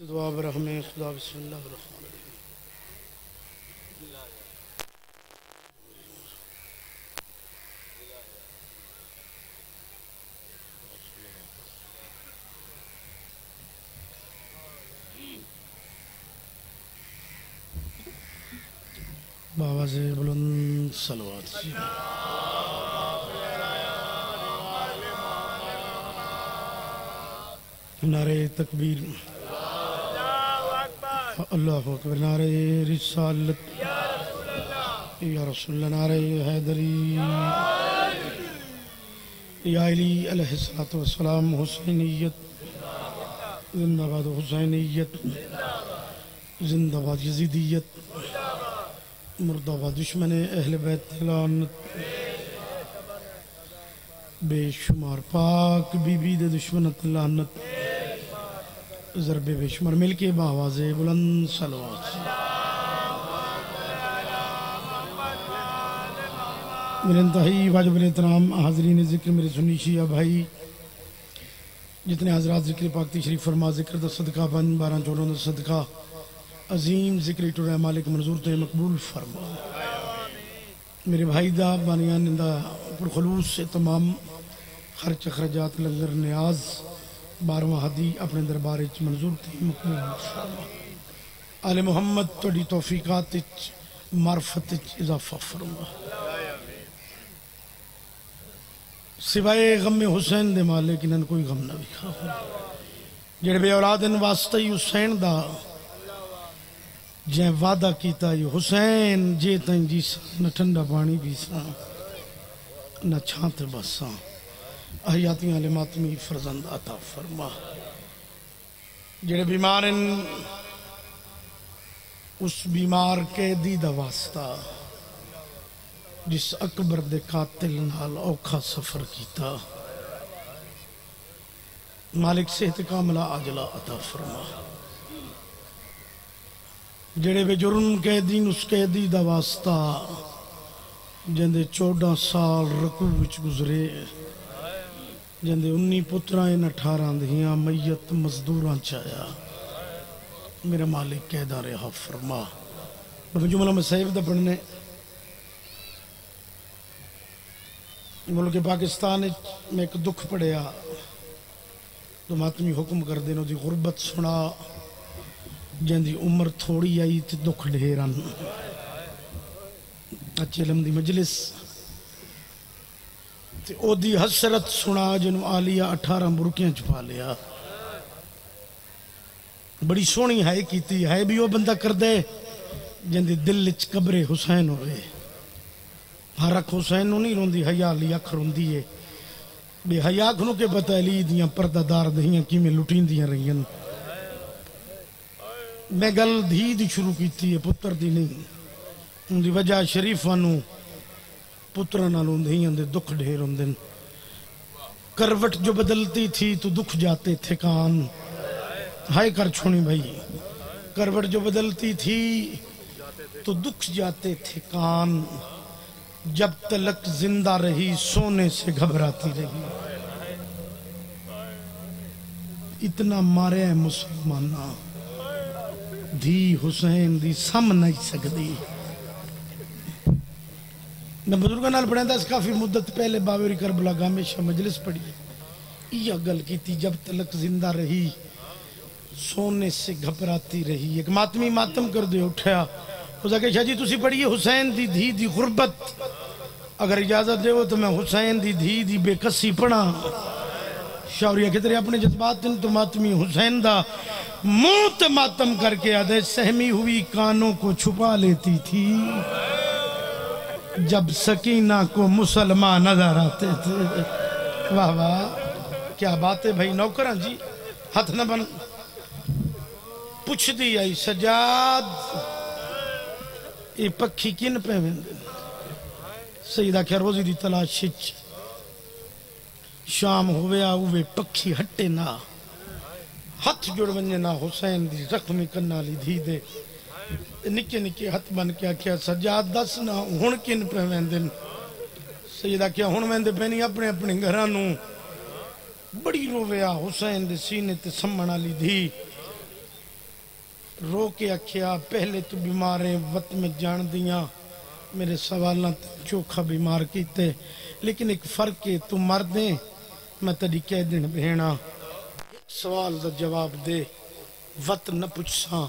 دعا برحم خدا بسم اللہ الرحمن الرحیم بآواز بلند صلوات نعرہ تکبیر اللہ اکبر، نعرہ رسالت یا رسول اللہ، نعرہ حیدری یا علی علیہ السلام، حسینیت زندہ باد، حسینیت زندہ باد، یزیدیت مردہ باد، دشمن اہل بیت لعنت بے شمار، پاک بی بی دے دشمنت لعنت ضرب بے شمار، مل کے بآواز بلند صلوات میرے انتہائی واجب الاحترام حاضرین ذکر، میرے سنی شیعہ بھائی، جتنے حضرات ذکر پاک تشریف فرما، ذکر دا صدقہ بن 12-14 دا صدقہ عظیم ذکر ٹورہ مالک منظور تے مقبول فرما، میرے بھائی دا بانیان دا پرخلوص سے تمام خرچ اخراجات لنگر نیاز 12واں ہدی اپنے دربار اچ منظور تے مقبول فرما، آل محمد توڑی توفیقات اچ معرفت اچ اضافہ فرما، سوائے غم حسین دے مالک انہاں کوئی غم نہ بھی کھا، جڑے بے اولادن واسطہ ہی حسین دا جائیں وعدہ کیتا ہے حسین جے تائیں جیسا نہ ٹھنڈا پانی بیسا نہ چھانت بسا، احیاتی علی ماتمی فرزند عطا فرما، جڑے بیمارن اس بیمار قیدی دا واسطہ جس اکبر دے قاتل نال اوکھا سفر کیتا، مالک صحت کاملہ عاجلہ عطا فرما، جڑے بے جرم قیدین اس قیدی دا واسطہ جندے 14 سال رکوع وچ گزرے، جندے 19 پترائن 18 دھیاں میت مزدوراں چایا، میرا مالک قیدہ رہا فرما، جملہ مسائب دا پڑھنے ملک پاکستان میں ایک دکھ پڑیا تو ماتمی حکم کر دینا دی غربت سنا، جن دی عمر تھوڑی آئی تے دکھ ڈھیران، اچھے علم دی مجلس تے او دی حسرت سنا، جنو آلیہ 18 برکیاں چھپا لیا، بڑی سونی ہے کیتی ہے بھی وہ بندہ کر دے جن دی دل اچ قبر حسین ہوئے، ہر اکھ حسین نو نہیں روندی، حیاء لی اکھ روندی ہے، بے حیاء کھنو کے پتہ لی دیاں پردہ دار دہیاں کی میں لٹین دیاں رہیاں، میں گل دھی دی شروع کیتی ہے، پتر دی نہیں، ان دی وجہ شریفانو پترانہ لوندھیاں دے دکھ ڈھیر ہوندن، کروٹ جو بدلتی تھی تو دکھ جاتے تھے کان، ہائے کر چھوڑی بھائی، کروٹ جو بدلتی تھی تو دکھ جاتے تھے کان، جب تلک زندہ رہی سونے سے گھبراتی رہی، اتنا مارے ہیں مسلمانہ دھی حسین دی سم نہیں سکتی، میں بزرگاں نال پڑھیں دا اس کافی مدت پہلے باوری کربلا گامیشہ مجلس پڑھی، یہ گل کی تھی جب تلک زندہ رہی سونے سے گھبراتی رہی، ایک ماتمی ماتم کر دے اٹھیا، اس کہ شاہ جی تسی پڑھئے حسین دی دھی دی غربت، اگر اجازت دے ہو تو میں حسین دی دھی دی بے کسی پڑھا، شاوریہ کے ترے اپنے جذبات ان تو ماتمی حسین دا موت ماتم کر کے آدھے سہمی ہوئی کانوں کو چھپا لیتی تھی، جب سکینہ کو مسلمان نظر آتے تھے، واہ واہ کیا بات ہے بھائی، نوکران جی ہاتھ نہ بن، پوچھ دی آئی سجاد یہ پکھی کن پہ ویندے، سیدہ کیا روزی دی تلاشچ شام ہوئے آوے پکھی ہٹے نہ، ہتھ جڑ ونجے نہ حسین دی زخمی کرنا لی دھی دے، نکے نکے ہتھ بن کیا سجاد دس نہ ہن کن پہ ویندن، سیدہ کیا ہن ویندے پہنی اپنے اپنے گھرانوں، بڑی رویا حسین دے سینے تے سمن والی دھی رو کے آکھیا پہلے تو بیماریں وط میں جان دیاں میرے سوالوں تے چوکھا بیمار کیتے لیکن ایک فرق ہے تو مردیں میں تڑی کہہ دن بھینا سوال دا جواب دے وط نہ پوچھساں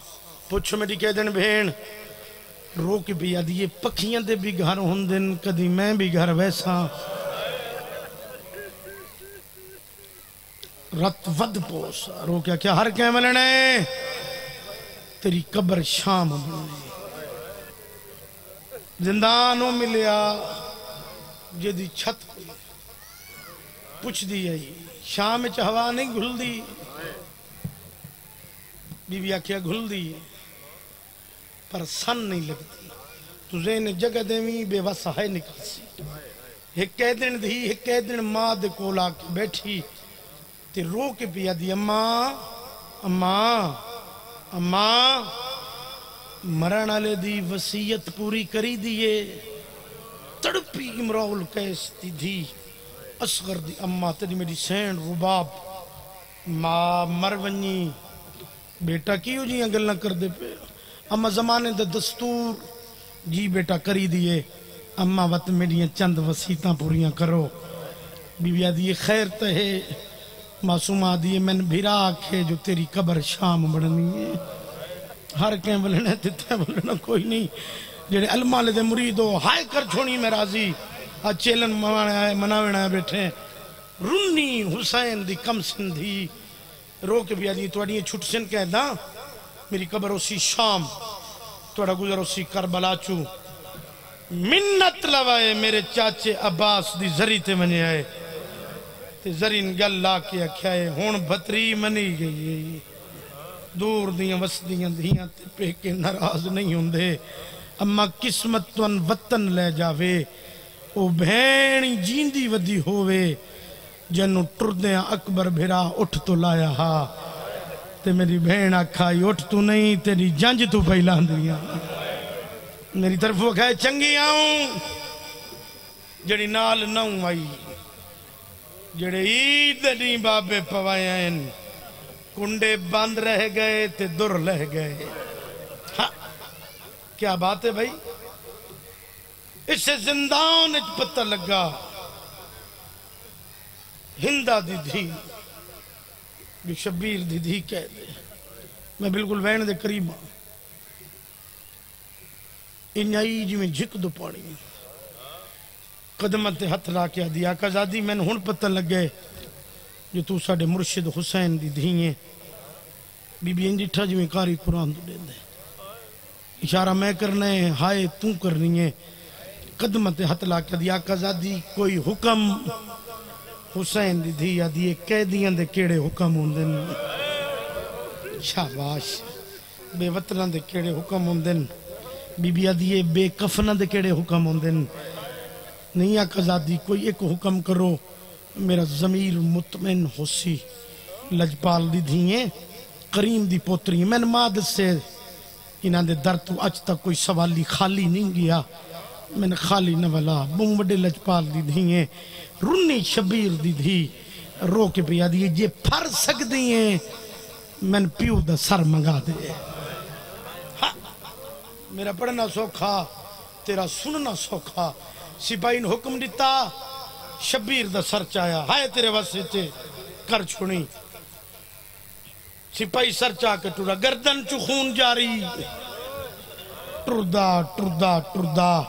پوچھ میری کہہ دن بھین رو کے بھی آدھی یہ پکھیاں دے بھی گھر ہوندن کدی میں بھی گھر ویسا رت ود پوسا رو کیا ہر کہہ ملنے تیری قبر شام بننے زندانوں ملیا جدی چھت پوچھ دی ہے شام ہوا نہیں گھل دی بی بی آکھیا گھل دی پر سن نہیں لگتی تو زین جگہ دیویں بے وسا ہے نکل سی ایک کہہ دن دی ایک کہہ دن ماں دے کولا کے بیٹھی تے رو کے پیا دی اماں اماں اماں مرن والے دی وصیت پوری کری دیئے تڑپی امراؤ القیس دی دھی اصغر دی اماں تیری میری سین رباب ماں مرونی بیٹا کیوں جی انگل نہ کر دے پہ اماں زمانے دا دستور جی بیٹا کری دیئے اماں وقت میری چند وسیعتاں پوریاں کرو بی بی آدھی خیر تہے معصومہ آدھی میں بھیرا آکھے جو تیری قبر شام بڑھنی ہے ہر کہیں بلنے تیتے بلنا کوئی نہیں جڑے علماء لے دے مریدو ہائے کر چھوڑی میں راضی آج چیلن مناوینا ہے بیٹھے رنی حسین دی کم سندھی رو کے بھی آدھی توڑی چھٹ سن کہہ دا میری قبر اسی شام توڑا گزر اسی کربلا چو منت لوائے میرے چاچے عباس دی زری تے منی آئے تے زرین گل لا کے اکھائے ہون بھتری منی گئی دور دیاں وسدیاں دیاں تے پہ کے ناراض نہیں ہوندے اما قسمت تون وطن لے جاوے او بھینی جیندی ودی ہووے جنو ٹردیاں اکبر بھیرا اٹھ تو لایا ہا تے میری بھین آکھائی اٹھ تو نہیں تیری جنج تو پہلان دیاں میری طرف وہ کہے چنگی آؤں جڑی نال ناؤں آئی جڑے عید نہیں بابے پوائے ہیں کنڈے بند رہ گئے تے در لہ گئے ہاں کیا بات ہے بھائی اس سے زندان اچ پتہ لگا ہندہ دی دھی جو شبیر دی دھی کہہ دے میں بالکل وین دے قریب ہوں انہائی جی میں جھک دو پاڑی قدمت ہتھ لا کے دیا آقا زادی میں نے ہن پتہ لگ گئے جو تو ساڑے مرشد حسین دی دھیئیں بی بی انجھٹا جی میں کاری قرآن دو دے دے اشارہ میں کرنا ہے ہائے تو کرنی ہے قدمت ہتھ لا کے دیا آقا زادی کوئی حکم حسین دی دھیا دیئے قیدیاں دے کیڑے حکم ہوندن شاباش بے وطنہ دے کیڑے حکم ہوندن بی بی دیئے بے کفنہ دے کیڑے حکم ہوندن نہیں آقا زادی کوئی ایک حکم کرو میرا ضمیر مطمئن ہو سی لجپال دی دھیئیں کریم دی پوتری میں نے ماں دس سے انہاں دے در تو اج تک کوئی سوالی خالی نہیں گیا میں نے خالی نہ والا بم بڑے لجپال دی دھیئیں رنی شبیر دی دھی رو کے پیا دیئے جے پھر سک دیئے میں نے پیو دا سر منگا دے میرا پڑھنا سوکھا تیرا سننا سوکھا سپاہی نے حکم دیتا شبیر دا سر چایا ہائے تیرے واسطے کر چھوڑی سپاہی سر چاہ کے ٹورا گردن چو خون جاری ٹردہ ٹردہ ٹردہ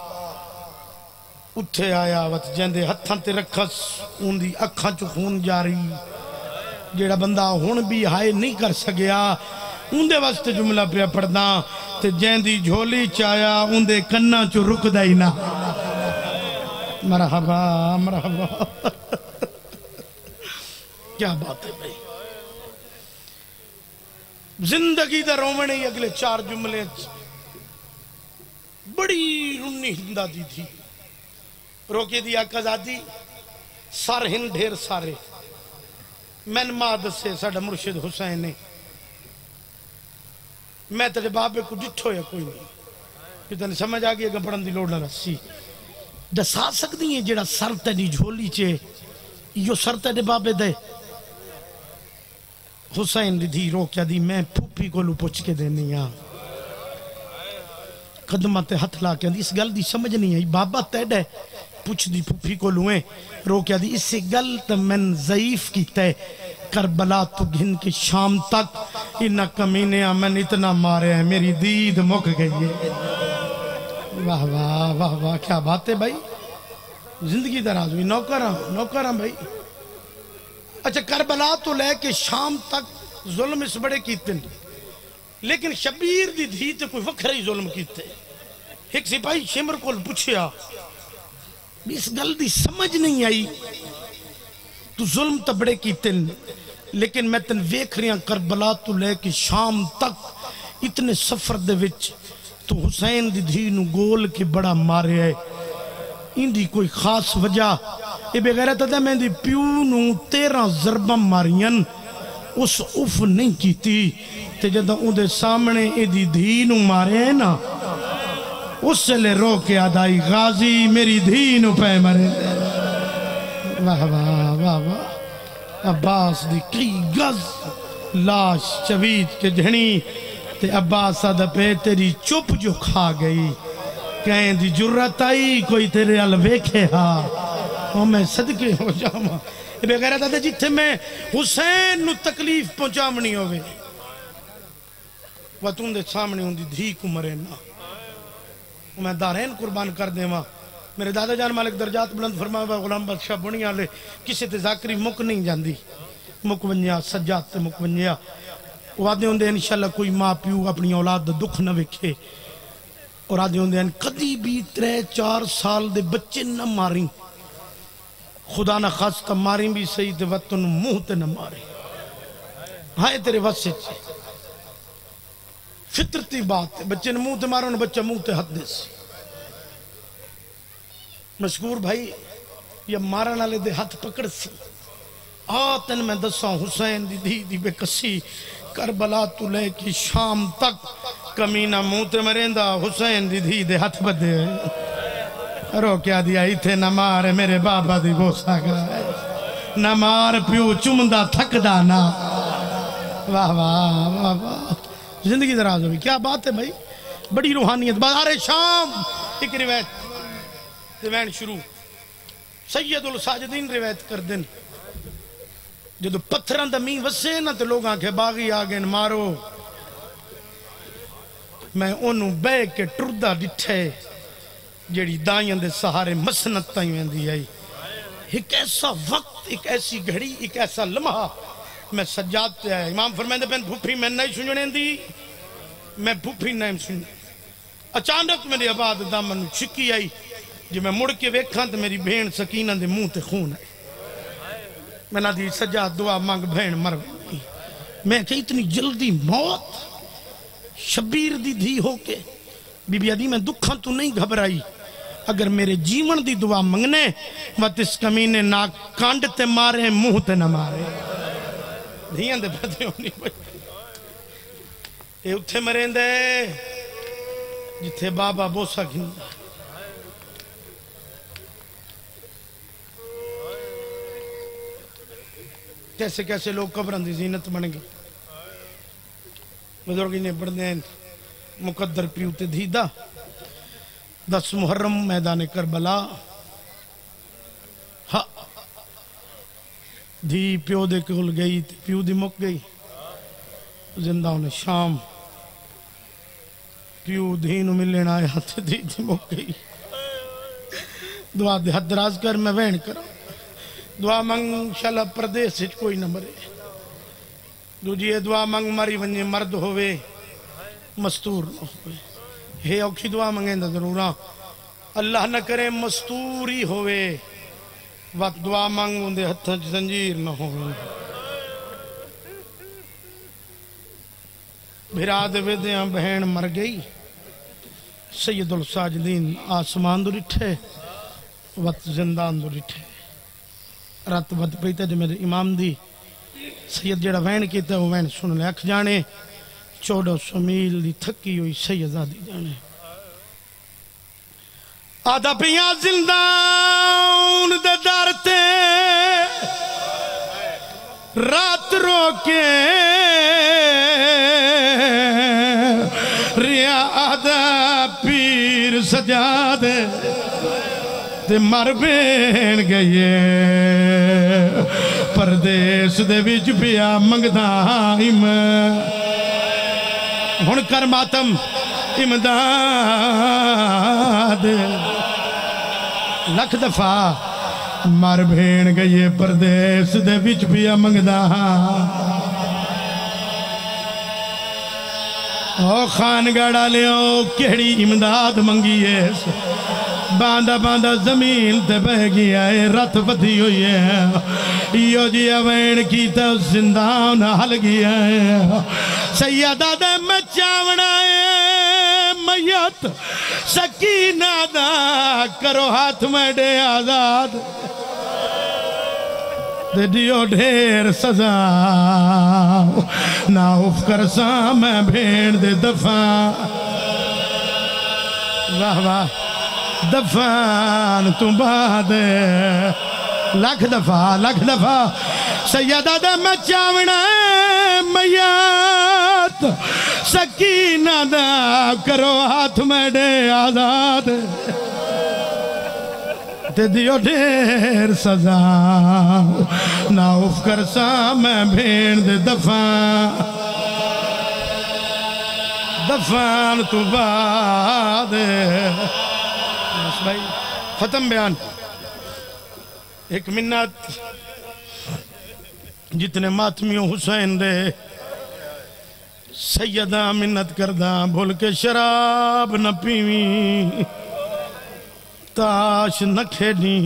اتھے آیا وقت جیندے ہتھاں تے رکھس ان دی اکھاں چو خون جاری جیڑا بندہ ہون بھی ہائے نہیں کر سگیا ان دے واسطے جملہ پہ پڑھنا تے جیندی جھولی چایا ان دے کنہ چو رک دائی نا مرحبا مرحبا کیا بات ہے بھائی زندگی دا رومنے ہی اگلے 4 جملے بڑی رنی ہندہ دی تھی روکے دیا قزادی سار ہن ڈھیر سارے میں ماد سے ساڑھا مرشد حسین نے میں تیرے بابے کو ڈٹھو یا کوئی نہیں کہ تینے سمجھ آگئی اگر پڑھن دی لوڑ نہ رسی دسا سکتی ہیں جیڑا سر تیری جھولی چے یہ سر تیرے بابے دے حسین دی دھی رو کیا دی میں پھوپھی کو لو پوچھ کے دینی ہاں قدمہ تے ہتھ لا کے دی اس گل دی سمجھ نہیں آئی بابا تیڈے پوچھ دی پھوپھی کو لوئیں رو کیا دی اس سے گل تا من ضعیف کی تے کربلا تو گھن کے شام تک انہ کمینے من اتنا مارے ہیں میری دید مک گئی ہے واہ واہ واہ واہ کیا بات ہے بھائی زندگی دراز ہوئی نوکراں بھائی اچھا کربلا تو لے کے شام تک ظلم اس بڑے کیتے ہیں لیکن شبیر دی دھی تے کوئی وکھرا ہی ظلم کیتے ایک سپاہی شمر کو پوچھیا اس گل دی سمجھ نہیں آئی تو ظلم تے بڑے کیتے ہیں لیکن میں تن ویکھ رہا کربلا تو لے کے شام تک اتنے سفر دے وچ تو حسین دی دھی نو گول کے بڑا مارے ہے ان دی کوئی خاص وجہ اے بغیرت ہے میں دی پیو نو 13 ضربہ مارین اس اف نہیں کیتی تے جدہ ان دے سامنے اے دی دھی نو مارے ہیں نا اس سے لے رو کے آدائی غازی میری دھی نو پہ مرے واہ واہ واہ واہ عباس دی کئی گز لاش چویت کے جھنی تے عباس آدھا پہ تیری چپ جو کھا گئی کہیں دی جرت آئی کوئی تیرے الویکھے ہاں اور میں صدقے ہو جاما بغیرت آدھا جتھے میں حسین نو تکلیف پہنچامنی ہوئے وہ تم دے سامنے ہوں دی دھی کو مرے نا میں دارین قربان کر دے ماں میرے دادا جان مالک درجات بلند فرمایا غلام بادشاہ بنیا لے کسی تے ذاکری مک نہیں جاندی مک ونیا سجاد تے مک ونیا وعدے ہوں دے انشاءاللہ کوئی ماں پیو اپنی اولاد دا دکھ نہ وکھے اور آدھے ہوں دے کدی بھی 3-4 سال دے بچے نہ ماریں خدا نہ خواستہ ماریں بھی صحیح تے وطن منہ تے نہ ماریں ہائے تیرے واسے فطرتی بات ہے بچے نے منہ تے مارو نہ بچہ منہ تے حد دے سی مشکور بھائی یہ مارن والے دے ہاتھ پکڑ سی آتن میں دساں حسین دی دھی دی بے کسی کربلا تو لے کی شام تک کمینہ منہ تے مریندا حسین دی دھی دے ہاتھ بدے رو کیا دیا ایتھے نہ مار میرے بابا دی بوسا گئے نہ مار پیو چمدہ تھک دانا واہ واہ واہ واہ زندگی دراز ہوئی کیا بات ہے بھائی بڑی روحانیت بازار شام ایک روایت شروع سید الساجدین روایت کر دن جدو پتھران دا مین وسے نا تو لوگ آنکھے باغی آگئے مارو میں انہوں بے کے ٹردہ ڈٹھے جیڑی دائیں دے سہارے مسنت تائیں دی آئی ایک ایسا وقت ایک ایسی گھڑی ایک ایسا لمحہ میں سجاد تے آیا امام فرمائے دے پہن بھوپی میں نہیں سنجھنے دی میں بھوپی نہیں سنجھنے اچانک میرے آباد دامن چکی آئی جب میں مڑ کے ویکھاں تو میری بھین سکینہ دے منہ تے خون آئی میں نہ دی سجاد دعا مانگ بھین مر گئی میں کہ اتنی جلدی موت شبیر دی دھی ہو کے بی بی ادھی میں دکھاں تو نہیں گھبرائی اگر میرے جیون دی دعا منگنے وقت اس کمینے ناک کانڈ تے مارے منہ تے نہ مارے دھیاں دے بدے ہونی بچے اے اتھے مرین دے جتھے بابا بوسا گھندا کیسے کیسے لوگ قبران دی زینت بن گئی بزرگی نے پڑھنے ہیں مقدر پیوتے دھیدہ 10 محرم میدان کربلا ہاں دھی پیو دے کل گئی پیو دی مک گئی زندہ انہیں شام پیو دھینو ملین آیا تھے دھی دی مک گئی دعا دے حد دراز کر میں وین کروں دعا منگ شالا پردیس سے کوئی نہ مرے دو جی دعا منگ ماری ونجے مرد ہوئے مستور نہ ہوئے ہے اوکھی دعا منگیں دا ضرورا اللہ نہ کرے مستوری ہوئے وقت دعا منگ اندے ہتھاں زنجیر نہ ہوئے بھرا دے ویدیاں بہن مر گئی سید الساجدین آسمان دو رٹھے وقت زندان دو رٹھے رات بد پریتا جو میرے امام دی سید جڑا وین کیتا وہ وین سن لے اکھ جانے 1400 میل دی تھکی ہوئی سید آدھی جانے آدھا پیاں زندان دے دارتے رات رو کے ریادہ پیر سجاد تے مر بین گئے پردیس دے وچ پیا منگدا ہن کر ماتم امداد لکھ دفعہ مر بین گئے پردیس دے وچ پیا منگدا او خان گڑا لیو کیڑی امداد منگی ہے باندھا باندھا زمین تے بہ گیا ہے رت بدھی ہوئی ہے یو جی اوین کی تو زندان حل گیا ہے سیدہ دے میں چاونا ہے میت سکینہ دا کرو ہاتھ میں دے آزاد دے دیو ڈھیر سزا نا اف کر سا میں بھین دے دفعہ واہ واہ دفعان تو بعد لکھ دفعہ سیدہ دے میں چاونا ہے میات سکینہ دا کرو ہاتھ میں دے آزاد تے دیو ڈھیر سزا نا اف کر سا میں بھین دے دفعان تو بعد بھائی ختم بیان ایک منت جتنے ماتمیوں حسین دے سیدہ منت کردہ بھول کے شراب نہ پیویں تاش نہ کھیڑی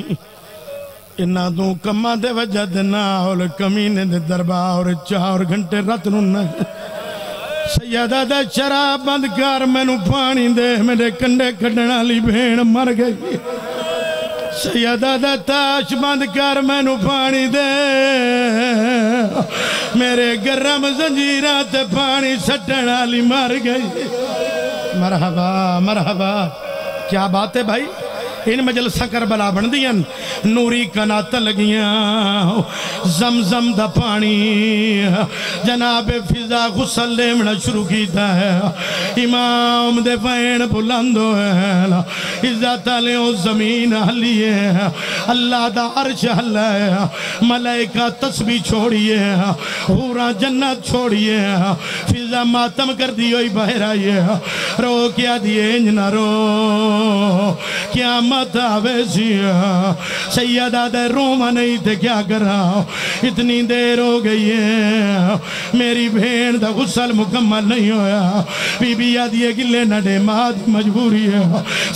انہاں دوں کمہ دے وجہ دے ناول کمینے دے دربار 4 گھنٹے رات نہ سیدہ دے شراب بند کر میں نو پانی دے میرے کنڈے کھڑنا لی بھین مر گئی سیدہ دے تاش بند کر میں نو پانی دے میرے گرم زنجیرات پانی سٹنا لی مر گئی مرحبا کیا بات ہے بھائی ان مجلسہ کربلا بن دیاں نوری کنات لگیاں زمزم دا پانی جناب فضا غسل لیمنا شروع کیتا ہے امام دے پین بلندو ہے عزت علیہ زمین حلیے اللہ دا عرش حلائے ملائکہ تسبیح چھوڑیے حورا جنت چھوڑیے فضا ماتم کر دی ہوئی بہر آئیے رو کیا دیے انجنا رو کیا مت آوے سیا سیدہ دے رومہ نہیں تھے کیا کر رہا اتنی دیر ہو گئی ہے میری بھین دا غسل مکمل نہیں ہویا بی بی آدھی گلے نڈے ماد مجبوری ہے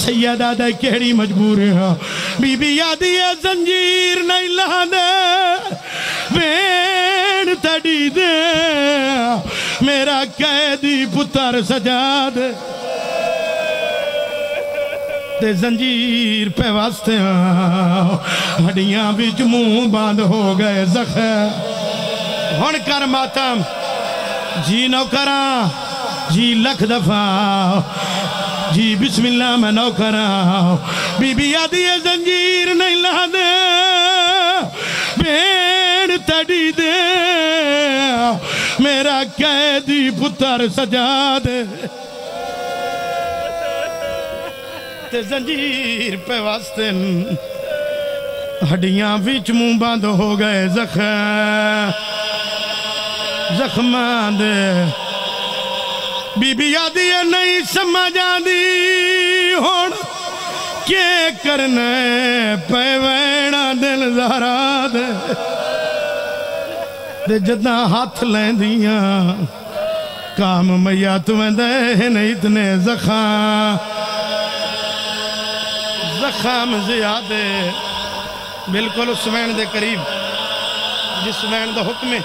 سیدہ دے کیڑی مجبوری ہے بی بی آدھی زنجیر نہیں لا دے بھین تڑی دے میرا قیدی پتر سجا دے تے زنجیر پہ واسطے ہڈیاں بچ منہ باندھ ہو گئے زخم ہن کر ماتم جی نوکراں جی لکھ دفعہ جی بسم اللہ میں نوکراں بی بی آدھی زنجیر نہیں لا دے بھین تڑی دے میرا قیدی پتر سجا دے زنجیر پہ واسطے ہڈیاں وچ منہ بند ہو گئے زخمان دے بی بی آدھی نہیں سمجھ آدھی ہون کے کرنے پہ وینا دل زہرا دے جدہ ہاتھ لیں دیاں کام میا تمہیں دے نہیں اتنے زخم زیادے بلکل اس وین دے قریب جس وین دا حکم ہے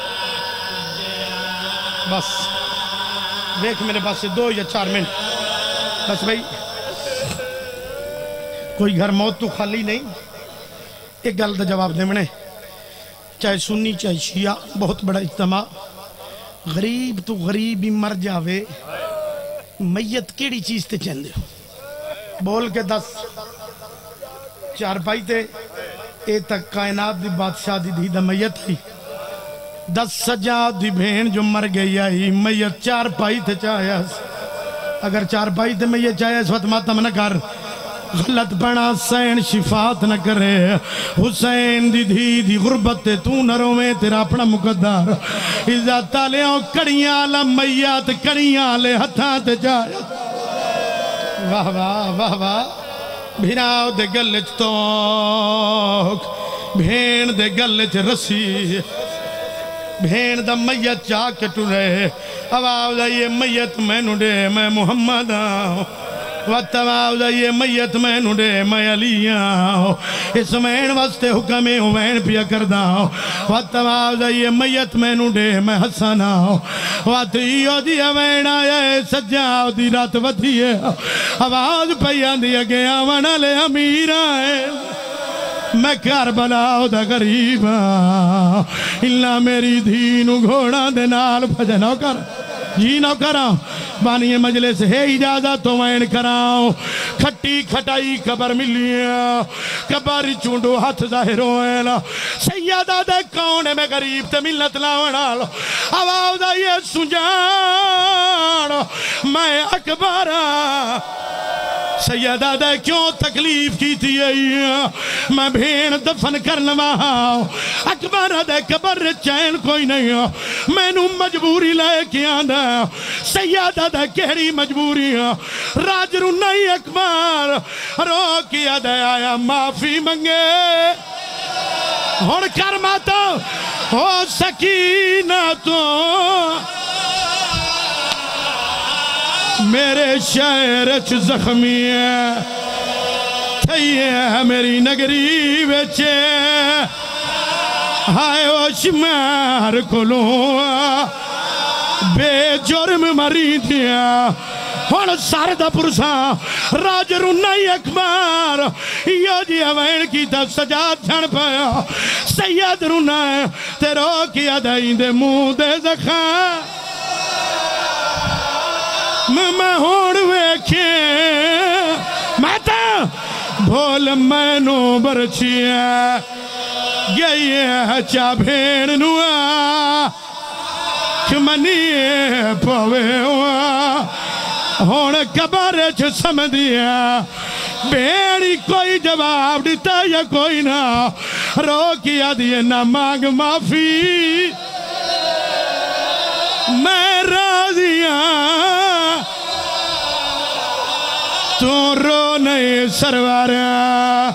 بس دیکھ میرے پاس سے 2 یا 4 منٹ بس بھائی کوئی گھر موت تو خالی نہیں ایک گل دا جواب دے منے چاہے سنی چاہے شیعہ بہت بڑا اجتماع غریب تو غریب ہی مر جاوے میت کیڑی چیز تے چندے ہو بول کے 10 4 پائی تے اے تک کائنات دی بادشاہ دی دا میت ہی 10 سجاد دی بھین جو مر گئی آئی میت 4 پائی تھے چاہیا اگر 4 پائی تھے میت چاہیا اس وقت ماتم نہ کر غلط بنا حسین شفاعت نہ کرے حسین دی دھی دی غربت تے تو نہ رویں تیرا اپنا مقدر عزت تالیاں کڑیاں لے میت کڑیاں لے ہتھاں تے چاہیا واہ واہ واہ واہ بھیراؤ دے گلچ توک بھین دے گلچ رسی بھین دا میت چاہ کے ٹورے آواز آئیے میت میں نوڑے میں محمد آؤں وقت آواز آئیے میت میں نوڑے میں علی آؤں اس وین واسطے حکم وین پیا کرداؤں وقت آواز آئیے میت میں نوڑے میں حسن آؤں وقت ایو دیا وین آئے سجاؤ دی رات ودھیے آواز پیا دیا گیا ونا لے امیر آئے میں کربلاؤ دا غریب اللہ میری دھینو گھوڑا دے نال بھجنو کر جی نو کراؤں بانی مجلس ہے اجازت تو وین کراؤں کھٹی کھٹائی قبر ملیاں قبر چونڈو ہاتھ ظاہر ہوئے سیدہ دے کونے میں غریب تے ملت لاؤنا آواز آئیے سجان میں اکبرہ سیدہ دے کیوں تکلیف کی تھی میں بھین دفن کرنا ہوں اکبر دے قبر چین کوئی نہیں میں نو مجبوری لے کے آندھا سیدہ دے کہری مجبوری راجرو نہیں اکبر رو کیا دے آیا معافی منگے ہون کرماتا ہو سکینہ تو میرے شہر چ زخمی ہے تھئیے میری نگری وچے ہائے او شمار کلوں بے جرم مری دیا ہون ساردہ پرسا راج رنائی اکبر یہ جی اوین کی تا سجاد چھڑ پایا سید رنائی تیرو کیا دائیں دے منہ دے زخان میں ہوڑ ویکھے میں تا بھول میں نو برچیا گئی ہے چا بھین نوا کمنی پوے ہوا ہوڑ کبارے چھ سمدیا بھینی کوئی جواب دیتا یا کوئی نہ رو کیا دیئے نہ مانگ معافی میں راضیاں تو رو نہیں سروارا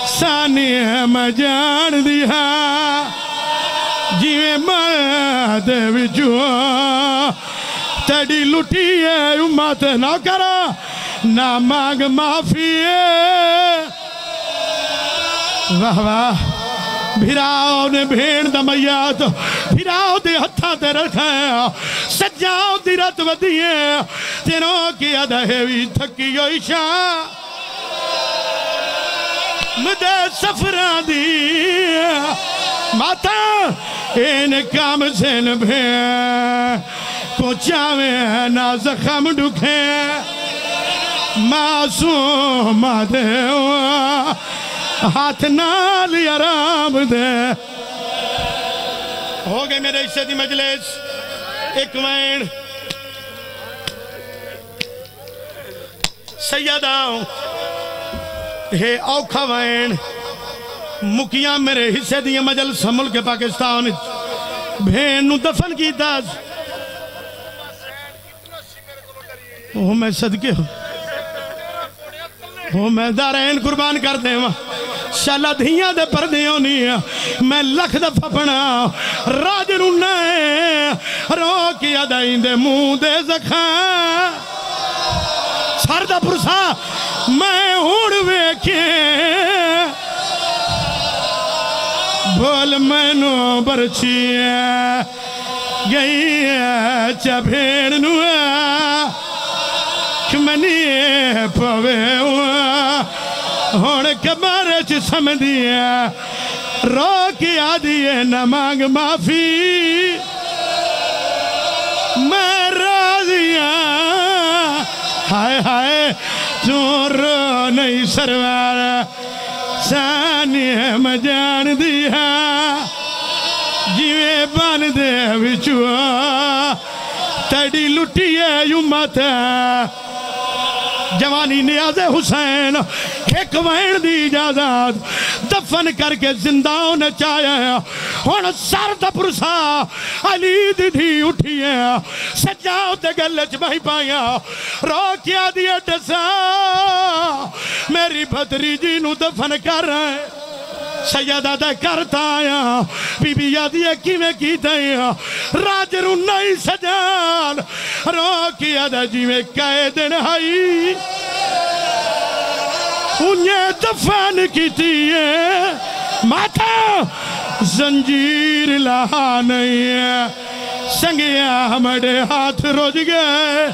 سانی ہے میں جان دیا جیوے مرد وچوں تیڑی لٹی ہے امت نہ کرا نہ مانگ معافی واہ واہ بھیراؤ نے بھین دا میات بھیراؤ دے ہتھاں تے رکھایا سجاؤ دی رت ودیے تینوں کی ادھیوی تھکی عیشہ مدے سفران دی ماتا این کام سے نبھے کو چاوے نا زخم ڈکھے معصوم دے ہاتھ نال آرام دے ہو گئے میرے حصے دی مجلس ایک وین سیداؤں ہے اوکھا وین مکیاں میرے حصے دی مجلس ملک پاکستان بھین نو دفن کی داز وہ میں صدقے ہوں وہ میں دارین قربان کر دے ماں شالہ دھیاں دے پردے ہونی میں لکھ دفع پڑا راج رونے رو کیا دائیں دے منہ دے زخان ساردہ پرسا میں ہوڑ ویکھے بھول میں نو برچی گئی چا بھین نوے کمنی پوے ہوڑ کبارے چھ سمدیا رو کیا دیئے نہ مانگ معافی میں راضیاں ہائے ہائے تو رو نہیں سروارا سانی ہے میں جان دیا جیوے کیویں بن دے وچوا تیڑی لٹیے امت جوانی نیاز حسین ایک وین دی اجازت دفن کر کے زندہ ہونے چاہیا ہون سر دا پرسا علی دی دھی اٹھیے سجاؤ تے گلچ بہی پایا رو کیا دیا ٹسا میری بھتری جی نو دفن کر رہے سیدہ دے کرتا آیا بی بی یادی کی میں کی دیا راجرو نہیں سجان رو کیا دے جی میں کہے دن ہائی انہیں دفن کی تیئے ماتا زنجیر لہا نہیں ہے سنگیا ہمارے ہاتھ روج گئے